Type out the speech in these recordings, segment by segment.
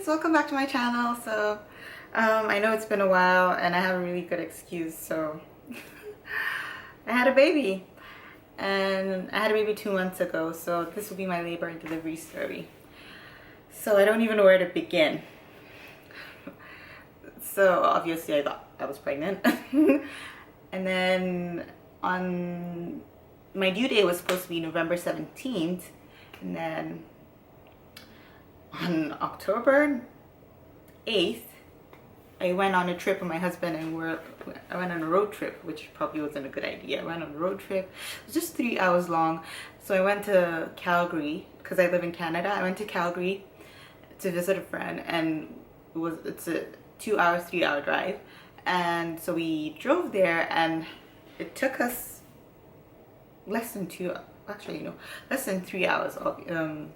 guys, welcome back to my channel. I know it's been a while and I have a really good excuse. So I had a baby, and I had a baby 2 months ago, so this will be my labor and delivery story. So I don't even know where to begin. So obviously I thought I was pregnant. And then on my due date was supposed to be November 17th, and then on October 8th I went on a trip with my husband, and I went on a road trip, which probably wasn't a good idea. I went on a road trip. It was just 3 hours long. So I went to Calgary because I live in Canada. I went to Calgary to visit a friend, and it's a 2 hour, 3 hour drive. And so we drove there, and it took us less than 3 hours,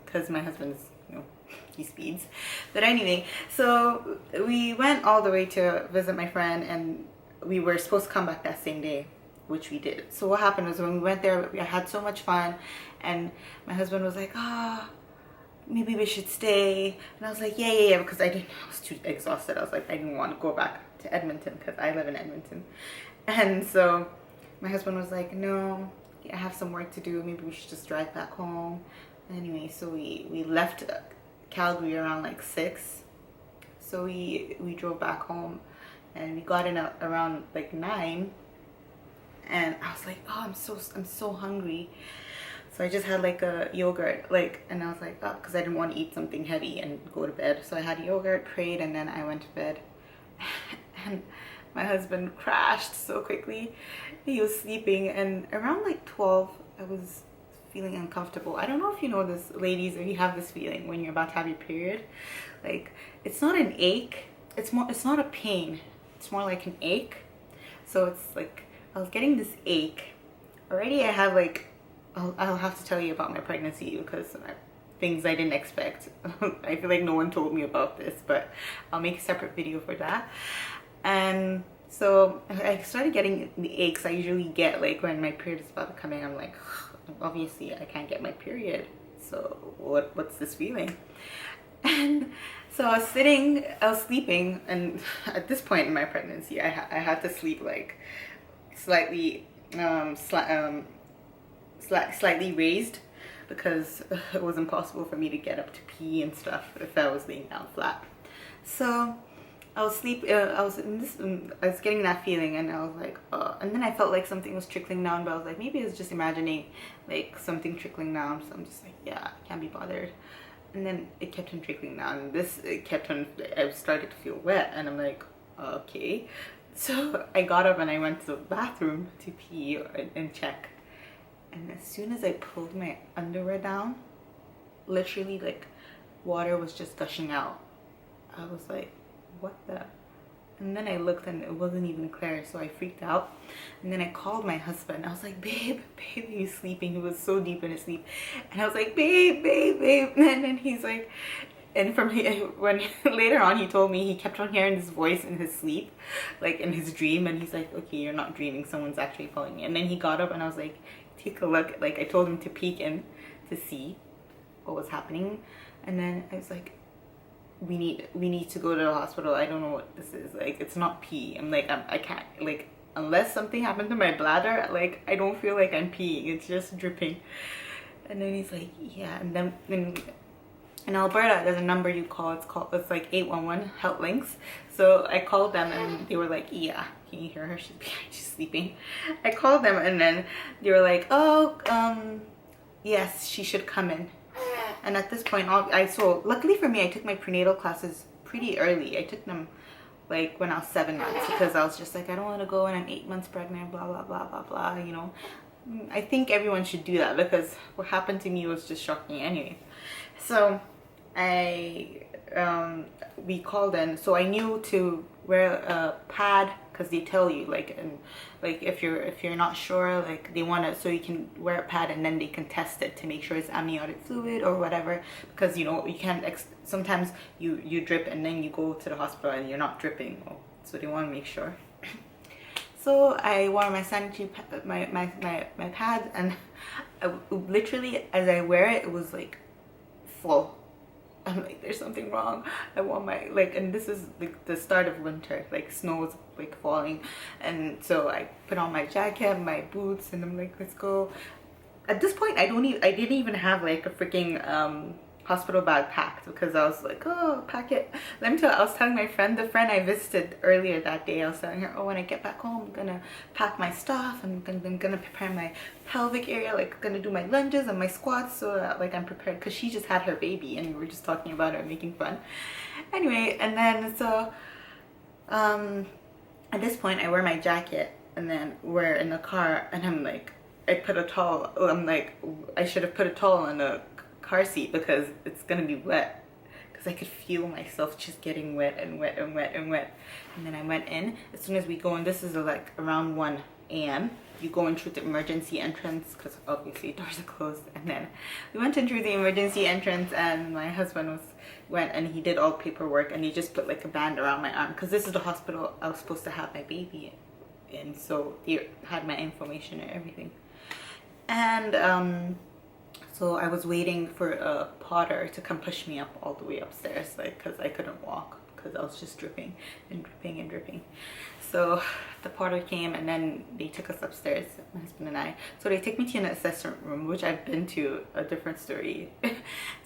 because my husband is, he speeds. But anyway, so we went all the way to visit my friend, and we were supposed to come back that same day, which we did. So what happened was, when we went there, we had so much fun, and my husband was like, maybe we should stay. And I was like, yeah, because I was too exhausted. I was like, I didn't want to go back to Edmonton because I live in Edmonton. And so my husband was like, no, I have some work to do, maybe we should just drive back home. Anyway, so we left Calgary around like 6. So we drove back home, and we got in around like 9. And I was like, I'm so hungry. So I just had like a yogurt, and I was like, because I didn't want to eat something heavy and go to bed. So I had yogurt, prayed, and then I went to bed. And my husband crashed so quickly. He was sleeping, and around like 12, I was feeling uncomfortable. I don't know if you know this, ladies, if you have this feeling when you're about to have your period. Like, it's not an ache. It's not a pain. It's more like an ache. So it's like, I was getting this ache. Already I have like, I'll have to tell you about my pregnancy because things I didn't expect. I feel like no one told me about this, but I'll make a separate video for that. And so I started getting the aches I usually get like when my period is about to come in. I'm like, obviously I can't get my period, so what's this feeling? And so I was sleeping, and at this point in my pregnancy I had to sleep like slightly slightly raised, because it was impossible for me to get up to pee and stuff if I was laying down flat. So I was getting that feeling, and I was like, and then I felt like something was trickling down, but I was like, maybe it's just imagining like something trickling down. So I'm just like, yeah, I can't be bothered. And then it kept on trickling down, I started to feel wet, and I'm like, okay. So I got up and I went to the bathroom to pee and check. And as soon as I pulled my underwear down, literally like water was just gushing out. I was like, what the? And then I looked, and it wasn't even clear, so I freaked out. And then I called my husband. I was like, babe, he's sleeping. He was so deep in his sleep. And I was like, babe. And then he's like, and when later on he told me he kept on hearing this voice in his sleep, like in his dream, and he's like, okay, you're not dreaming, someone's actually calling you. And then he got up, and I was like, take a look. Like, I told him to peek in to see what was happening. And then I was like, we need to go to the hospital. I don't know what this is. Like, it's not pee. I'm like, I can't, like, unless something happened to my bladder, like, I don't feel like I'm peeing. It's just dripping. And then he's like, yeah. And then in Alberta, there's a number you call. It's like 811 Health Links. So I called them, and they were like, yeah. Can you hear her? She's sleeping. I called them, and then they were like, yes, she should come in. And at this point, so luckily for me, I took my prenatal classes pretty early. I took them like when I was 7 months, because I was just like, I don't want to go when I'm 8 months pregnant, blah, blah, blah, blah, blah, you know. I think everyone should do that, because what happened to me was just shocking anyway. So we called in, so I knew to wear a pad, because they tell you, like, and like if you're not sure, like, they want to, so you can wear a pad, and then they can test it to make sure it's amniotic fluid or whatever, because you can't sometimes you drip and then you go to the hospital and you're not dripping, so they want to make sure. So I wore my sanitary my pad, and literally as I wear it, it was like full. I'm like, there's something wrong. I want my, like, and this is like the start of winter, like snow is like falling. And so I put on my jacket, my boots, and I'm like, let's go. At this point, I didn't even have like a freaking hospital bag packed, because I was like, oh, pack it. Let me tell you, I was telling my friend, the friend I visited earlier that day, I was telling her, oh, when I get back home, I'm gonna pack my stuff, and I'm gonna prepare my pelvic area, like gonna do my lunges and my squats, so that like I'm prepared, because she just had her baby and we were just talking about it, making fun. Anyway, and then so at this point I wear my jacket, and then we're in the car, and I'm like, I put a towel, I'm like, I should have put a towel in the car seat because it's gonna be wet, because I could feel myself just getting wet and wet and wet and wet. And then I went in. As soon as we go in, this is like around 1 a.m. you go in through the emergency entrance, because obviously doors are closed. And then we went in through the emergency entrance, and my husband went and he did all paperwork, and he just put like a band around my arm, because this is the hospital I was supposed to have my baby in, so he had my information and everything. And so I was waiting for a potter to come push me up all the way upstairs, like, because I couldn't walk, because I was just dripping and dripping and dripping. So the potter came, and then they took us upstairs, my husband and I. So they took me to an assessment room, which I've been to, a different story.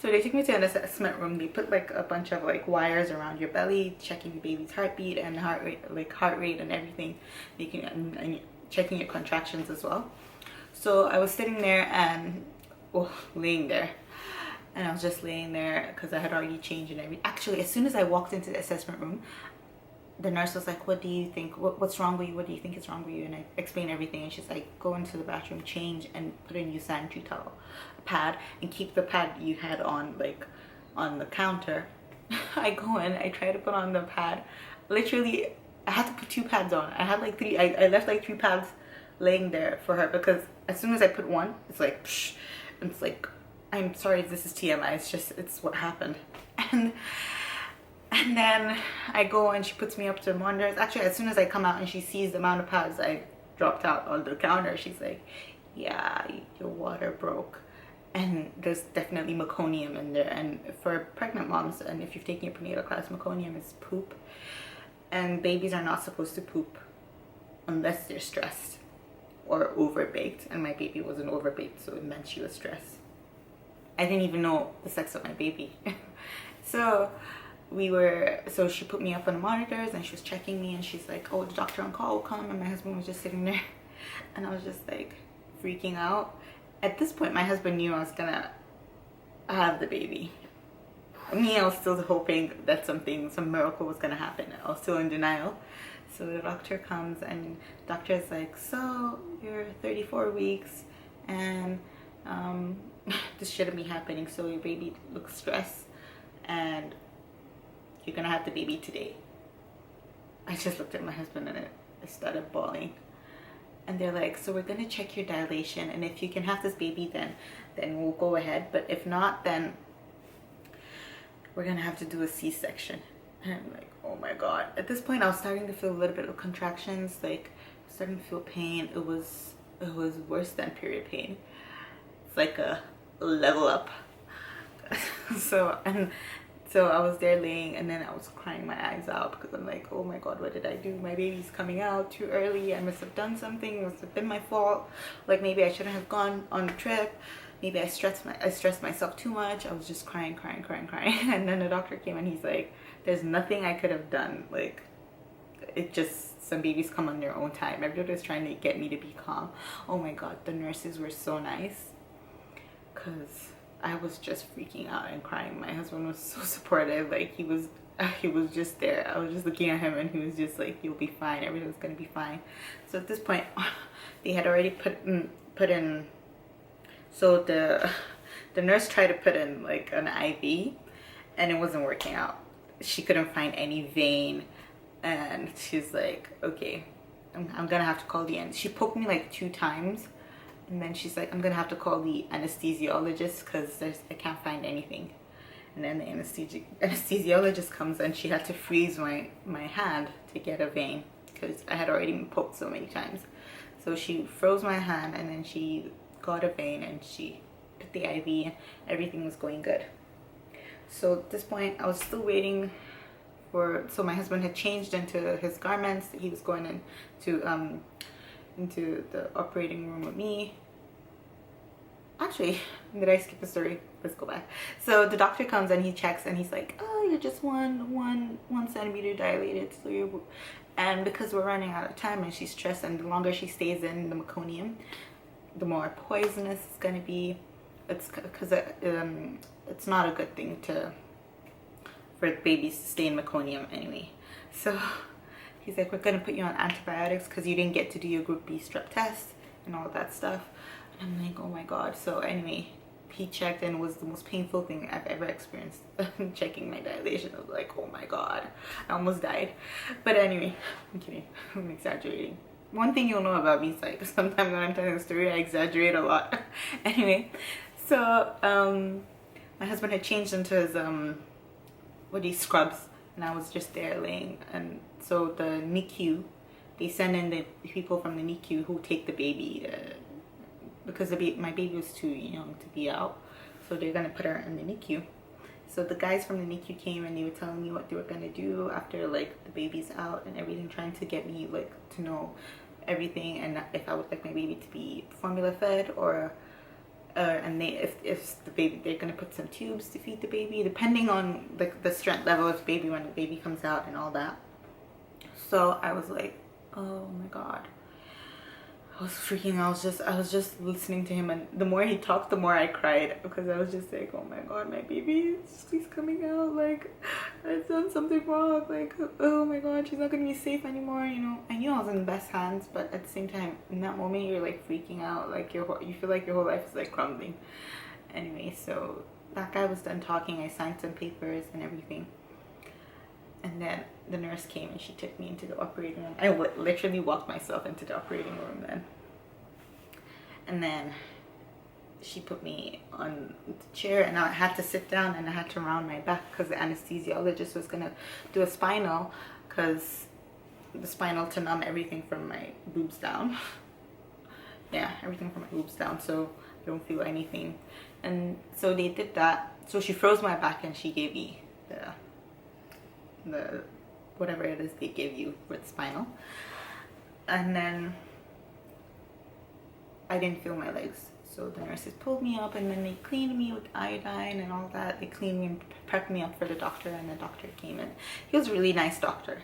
So they took me to an assessment room. They put like a bunch of like wires around your belly, checking the baby's heartbeat and heart rate and everything, making and checking your contractions as well. So I was sitting there and laying there, and I was just laying there because I had already changed and everything. Actually, as soon as I walked into the assessment room, the nurse was like, what do you think, what's wrong with you, what do you think is wrong with you? And I explained everything, and she's like, go into the bathroom, change, and put a new sanitary towel pad, and keep the pad you had on like on the counter. I go in, I try to put on the pad. Literally, I had to put 2 pads on. I had like 3, I left like 3 pads laying there for her, because as soon as I put one, it's like psh, and it's like, I'm sorry if this is TMI, it's what happened. And then I go, and she puts me up to the monitors. Actually, as soon as I come out and she sees the amount of pads I dropped out on the counter, she's like, yeah, your water broke, and there's definitely meconium in there. And for pregnant moms, and if you've taken your prenatal class, meconium is poop, and babies are not supposed to poop unless they're stressed or overbaked, and my baby wasn't overbaked, so it meant she was stressed. I didn't even know the sex of my baby. So she put me up on the monitors, and she was checking me, and she's like, oh, the doctor on call will come, and my husband was just sitting there, and I was just like freaking out. At this point, my husband knew I was gonna have the baby. Me, I was still hoping that some miracle was gonna happen. I was still in denial. So the doctor comes, and the doctor is like, so you're 34 weeks, and this shouldn't be happening, so your baby looks stressed, and you're gonna have the baby today. I just looked at my husband, and I started bawling. And they're like, so we're gonna check your dilation, and if you can have this baby, then we'll go ahead, but if not, then we're gonna have to do a C-section. And I'm like, oh my god. At this point, I was starting to feel a little bit of contractions, like starting to feel pain. It was worse than period pain. It's like a level up. So I was there laying, and then I was crying my eyes out, because I'm like, oh my god, what did I do? My baby's coming out too early. I must have done something. It must have been my fault. Like, maybe I shouldn't have gone on the trip. Maybe I stressed myself too much. I was just crying. And then the doctor came, and he's like, there's nothing I could have done. Like, it just, some babies come on their own time. Everybody was trying to get me to be calm. Oh my god, the nurses were so nice, because I was just freaking out and crying. My husband was so supportive. Like, he was just there. I was just looking at him, and he was just like, you'll be fine, everything's gonna be fine. So at this point, they had already put in, so the nurse tried to put in like an IV, and it wasn't working out. She couldn't find any vein, and she's like, okay, I'm gonna have to call the end. She poked me like 2 times, and then she's like, I'm gonna have to call the anesthesiologist, because I can't find anything. And then the anesthesiologist comes, and she had to freeze my hand to get a vein, because I had already been poked so many times. So she froze my hand, and then she got a vein, and she put the IV, and everything was going good. So at this point I was still waiting for, so my husband had changed into his garments. He was going into the operating room with me. Actually, did I skip a story? Let's go back. So the doctor comes and he checks and he's like, oh, you're just one centimeter dilated, so you're, and because we're running out of time and she's stressed, and the longer she stays in the meconium, the more poisonous it's gonna be. It's because it's not a good thing for babies to stay in meconium anyway. So he's like, we're gonna put you on antibiotics because you didn't get to do your group B strep test and all that stuff. And I'm like, oh my god. So anyway, he checked and it was the most painful thing I've ever experienced. Checking my dilation, I was like, oh my god, I almost died. But anyway, I'm kidding, I'm exaggerating. One thing you'll know about me is like, sometimes when I'm telling a story I exaggerate a lot. Anyway, so my husband had changed into his scrubs, and I was just there laying. And so the NICU, they send in the people from the NICU who take the baby because my baby was too young to be out, so they're gonna put her in the NICU. So the guys from the NICU came and they were telling me what they were gonna do after like the baby's out and everything, trying to get me like to know everything, and if I would like my baby to be formula fed or and if the baby, they're gonna put some tubes to feed the baby depending on like the strength level of the baby when the baby comes out and all that. So I was like, oh my god, I was freaking out. I was just listening to him, and the more he talked the more I cried, because I was just like, oh my god, my baby, she's coming out, like I've done something wrong, like oh my god, she's not gonna be safe anymore, you know. I knew I was in the best hands, but at the same time in that moment you're like freaking out, like you feel like your whole life is like crumbling. Anyway, so that guy was done talking, I signed some papers and everything, and then the nurse came and she took me into the operating room. I literally walked myself into the operating room then. And then she put me on the chair and I had to sit down and I had to round my back because the anesthesiologist was gonna do a spinal, because the spinal to numb everything from my boobs down. Yeah, everything from my boobs down, so I don't feel anything. And so they did that. So she froze my back and she gave me the whatever it is they give you with spinal. And then I didn't feel my legs, so the nurses pulled me up and then they cleaned me with iodine and all that. They cleaned me and prepped me up for the doctor, and the doctor came in. He was a really nice doctor.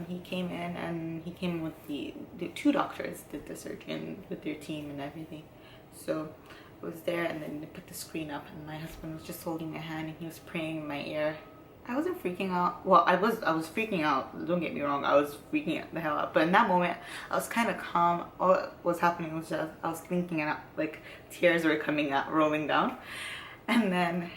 He came in and he came with the two doctors, the surgeon with their team and everything. So I was there, and then they put the screen up and my husband was just holding my hand and he was praying in my ear. I wasn't freaking out. Well, I was freaking out. Don't get me wrong. I was freaking the hell out. But in that moment, I was kind of calm. All that was happening was just I was thinking, and like tears were coming out, rolling down. And then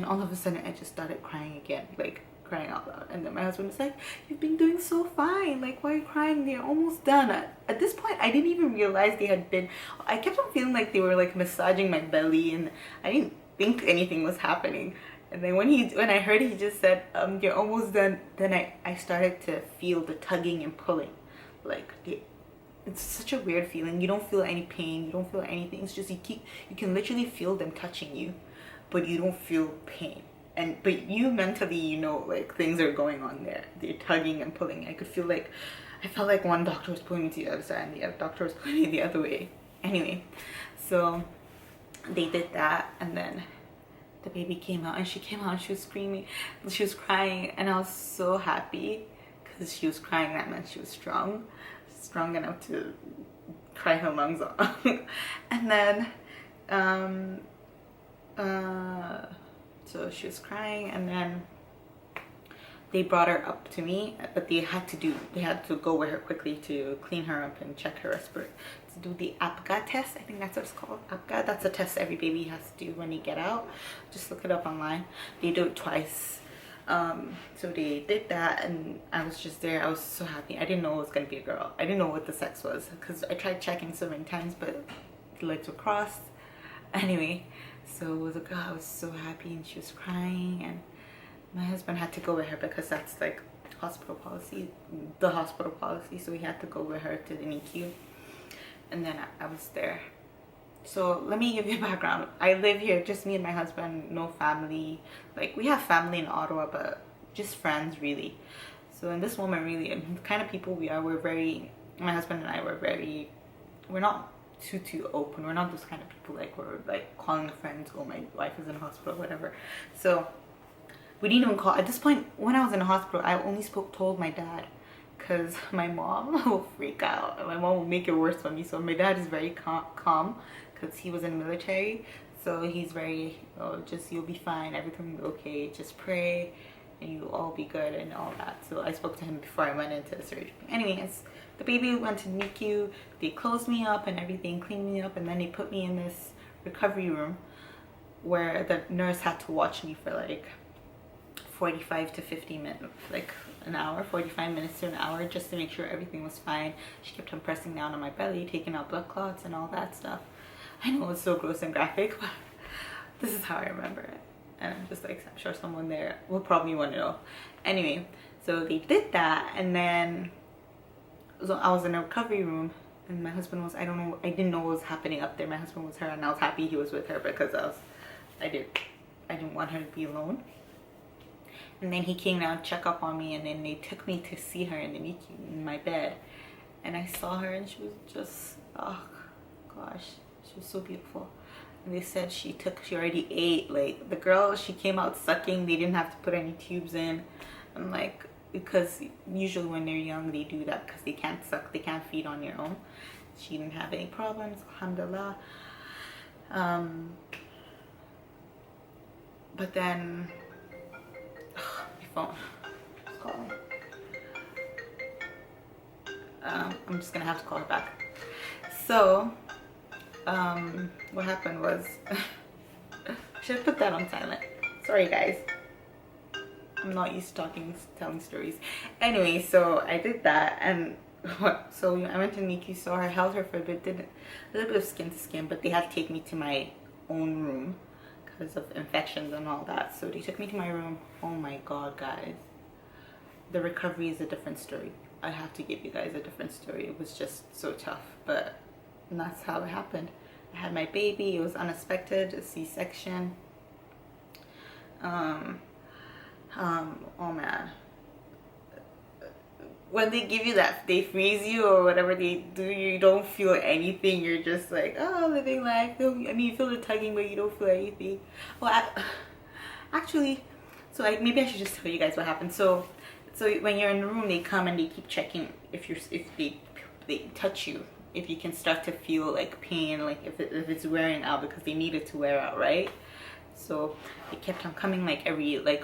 all of a sudden, I just started crying again, like crying out loud. And then my husband was like, "You've been doing so fine. Like, why are you crying? They're almost done." At this point, I didn't even realize they had been. I kept on feeling like they were like massaging my belly, and I didn't think anything was happening. And then when I heard he just said, "You're almost done," then I started to feel the tugging and pulling. Like it's such a weird feeling. You don't feel any pain. You don't feel anything. It's just you can literally feel them touching you, but you don't feel pain. But you mentally, you know, like things are going on there. They're tugging and pulling. I felt like one doctor was pulling me to the other side and the other doctor was pulling me the other way. Anyway, so they did that, and then the baby came out, and she came out and she was screaming, she was crying, and I was so happy because she was crying. That meant she was strong enough to cry her lungs off. And then so she was crying, and then they brought her up to me, but they had to go with her quickly to clean her up and check her respirator, to do the APGA test. I think that's what it's called, APGA. That's a test every baby has to do when they get out. Just look it up online. They do it twice. So they did that, and I was just there. I was so happy. I didn't know it was gonna be a girl. I didn't know what the sex was because I tried checking so many times, but the legs were crossed. Anyway, so it was a girl. I was so happy, and she was crying, and my husband had to go with her because that's like the hospital policy, so he had to go with her to the NICU. And then I was there, So let me give you a background. I live here, just me and my husband, no family. Like, we have family in Ottawa, but just friends, really. So in this moment, really, and the kind of people we are, we're very, my husband and I were very, we're not too open. We're not those kind of people, like, we're like calling friends, oh, my wife is in hospital, whatever. So we didn't even call. At this point, when I was in the hospital, I only told my dad, because my mom will freak out. My mom will make it worse for me. So my dad is very calm because he was in the military. So he's very, oh, just, you'll be fine, everything will be okay, just pray and you'll all be good and all that. So I spoke to him before I went into the surgery. Anyways, the baby went to NICU. They closed me up and everything, cleaned me up, and then they put me in this recovery room where the nurse had to watch me for like 45 to 50 minutes, like an hour, 45 minutes to an hour, just to make sure everything was fine. She kept on pressing down on my belly, taking out blood clots and all that stuff. I know it's so gross and graphic, but this is how I remember it. And I'm just like, I'm sure someone there will probably want to know. Anyway, so they did that, and then so I was in a recovery room, and my husband was, I don't know, I didn't know what was happening up there. My husband was her, and I was happy he was with her because I didn't want her to be alone. And then he came down to check up on me, and then they took me to see her in the NICU in my bed, and I saw her, and she was just, oh gosh, she was so beautiful. And they said she already ate. Like, the girl, she came out sucking. They didn't have to put any tubes in. I'm like, because usually when they're young they do that because they can't suck, they can't feed on their own. She didn't have any problems, alhamdulillah. But then my phone is calling. I'm just gonna have to call her back. So what happened was should have put that on silent. Sorry guys, I'm not used to telling stories. Anyway, so I did that, and so I went to NICU, saw her, held her for a bit, did a little bit of skin to skin, but they had to take me to my own room because of infections and all that. So they took me to my room. Oh my god, guys, the recovery is a different story. I have to give you guys a different story. It was just so tough, but that's how it happened. I had my baby. It was unexpected, a C-section. Oh man, when they give you that, they freeze you or whatever they do, you don't feel anything. You're just like, oh, living life. I mean, you feel the tugging, but you don't feel anything. Well, actually, so maybe I should just tell you guys what happened. So when you're in the room, they come and they keep checking if they touch you, if you can start to feel like pain, like if it's wearing out, because they need it to wear out, right? So it kept on coming, like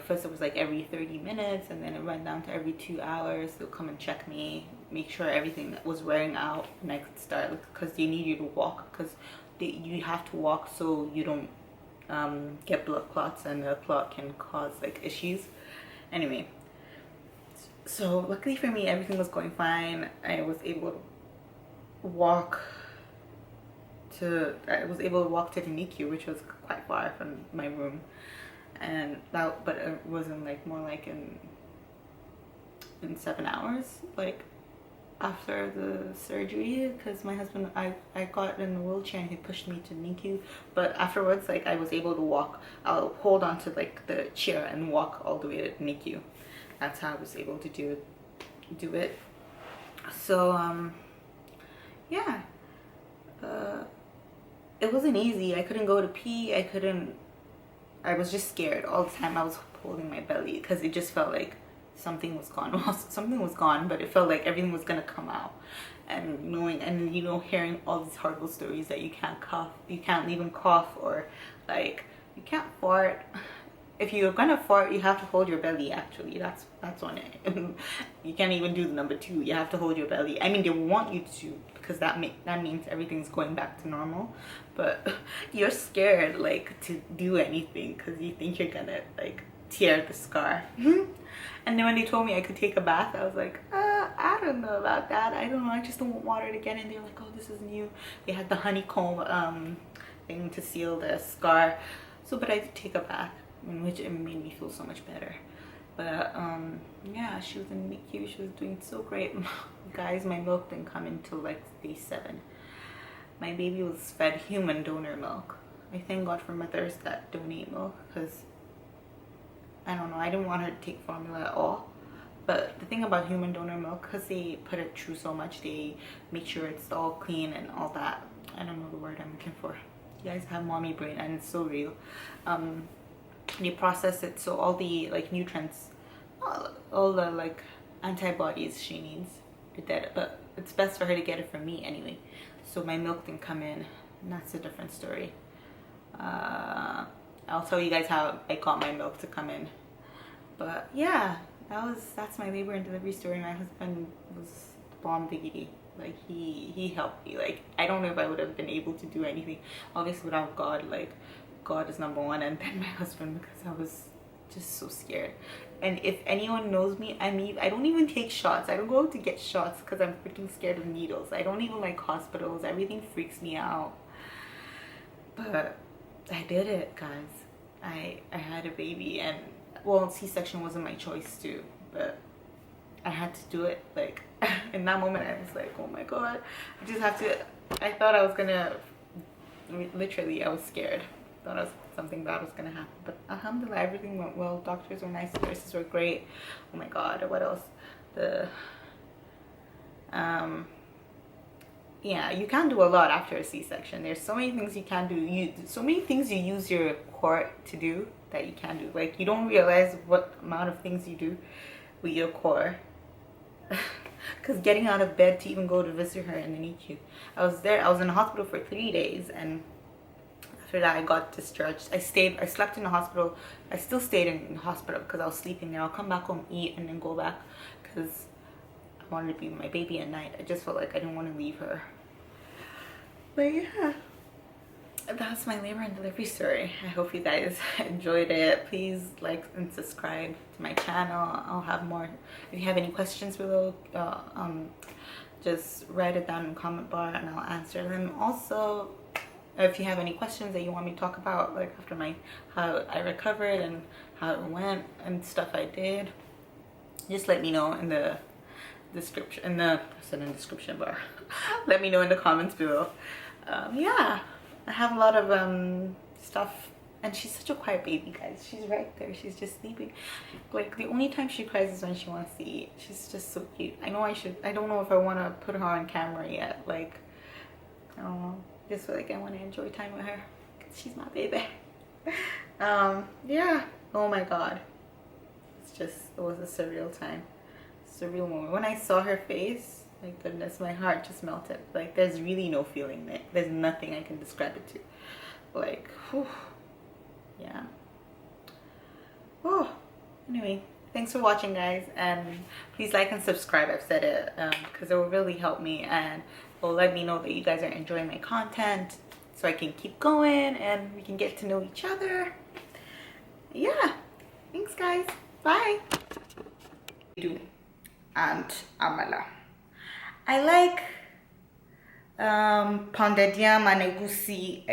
first it was like every 30 minutes, and then it went down to every 2 hours. They'll come and check me, make sure everything was wearing out, and I could start, because they need you to walk, because you have to walk so you don't get blood clots, and a clot can cause like issues. Anyway, so luckily for me, everything was going fine. I was able to walk to the NICU, which was quite far from my room, and that, but it wasn't like, more like in 7 hours, like after the surgery, because my husband, I got in a wheelchair and he pushed me to NICU, but afterwards, like, I was able to walk. I'll hold on to like the chair and walk all the way to NICU. That's how I was able to do it. So yeah, it wasn't easy. I couldn't go to pee. I was just scared all the time. I was holding my belly because it just felt like something was gone. Well, something was gone, but it felt like everything was gonna come out. And hearing all these horrible stories that you can't cough, you can't even cough, or like you can't fart. If you're gonna fart, you have to hold your belly. Actually, that's on it. You can't even do the number 2. You have to hold your belly. I mean, they want you to, because that means everything's going back to normal. But you're scared, like, to do anything because you think you're gonna like tear the scar. And then when they told me I could take a bath, I was like, I don't know about that. I don't know. I just don't want water to get in. They're like, oh, this is new. They had the honeycomb thing to seal the scar. So, but I did take a bath, which it made me feel so much better. But yeah, she was in NICU. She was doing so great. Guys, my milk didn't come until like day 7. my baby was fed human donor milk. I thank God for mothers that donate milk, because I don't know, I didn't want her to take formula at all. But the thing about human donor milk, because they put it through so much, they make sure it's all clean and all that. I don't know the word I'm looking for. You guys have mommy brain, and it's so real. They process it so all the like nutrients, all the like antibodies she needs are dead. But it's best for her to get it from me anyway. So my milk didn't come in, and that's a different story. I'll tell you guys how I got my milk to come in. But yeah, that's my labor and delivery story. My husband was bomb diggity. Like he helped me. Like I don't know if I would have been able to do anything, obviously, without God. Like God is number one, and then my husband, because I was just so scared. And if anyone knows me, I don't even take shots. I don't go out to get shots because I'm freaking scared of needles. I don't even like hospitals. Everything freaks me out. But I did it, guys. I had a baby, and well, C-section wasn't my choice too, but I had to do it. Like in that moment I was like, oh my God, I just have to. I thought I was gonna, literally I was scared. Thought something bad was gonna happen, but alhamdulillah, everything went well. Doctors were nice, nurses were great. Oh my God, what else? Yeah, you can do a lot after a C-section. There's so many things you can do. So many things you use your core to do that you can do. Like you don't realize what amount of things you do with your core. Because getting out of bed to even go to visit her in the NICU, I was in the hospital for 3 days, and after that I got discharged. I slept in the hospital. I still stayed in the hospital because I was sleeping there. I'll come back home, eat, and then go back because I wanted to be with my baby at night. I just felt like I didn't want to leave her. But yeah, that's my labor and delivery story. I hope you guys enjoyed it. Please like and subscribe to my channel. I'll have more. If you have any questions below, just write it down in the comment bar and I'll answer them. Also, if you have any questions that you want me to talk about, like after how I recovered and how it went and stuff I did, just let me know in the description, description bar. Let me know in the comments below. Yeah, I have a lot of stuff, and she's such a quiet baby, guys. She's right there, she's just sleeping. Like the only time she cries is when she wants to eat. She's just so cute. I don't know if I want to put her on camera yet. Like I don't know, just feel like I want to enjoy time with her because she's my baby. Yeah, oh my God, it was a surreal time, surreal moment. When I saw her face, my goodness, my heart just melted. Like there's really no feeling there. There's nothing I can describe it to. Like, whew. Yeah. Oh, anyway, thanks for watching, guys, and please like and subscribe. I've said it because it will really help me, and will let me know that you guys are enjoying my content, so I can keep going and we can get to know each other. Yeah, thanks, guys. Bye. And amala. I like pounded yam and egusi.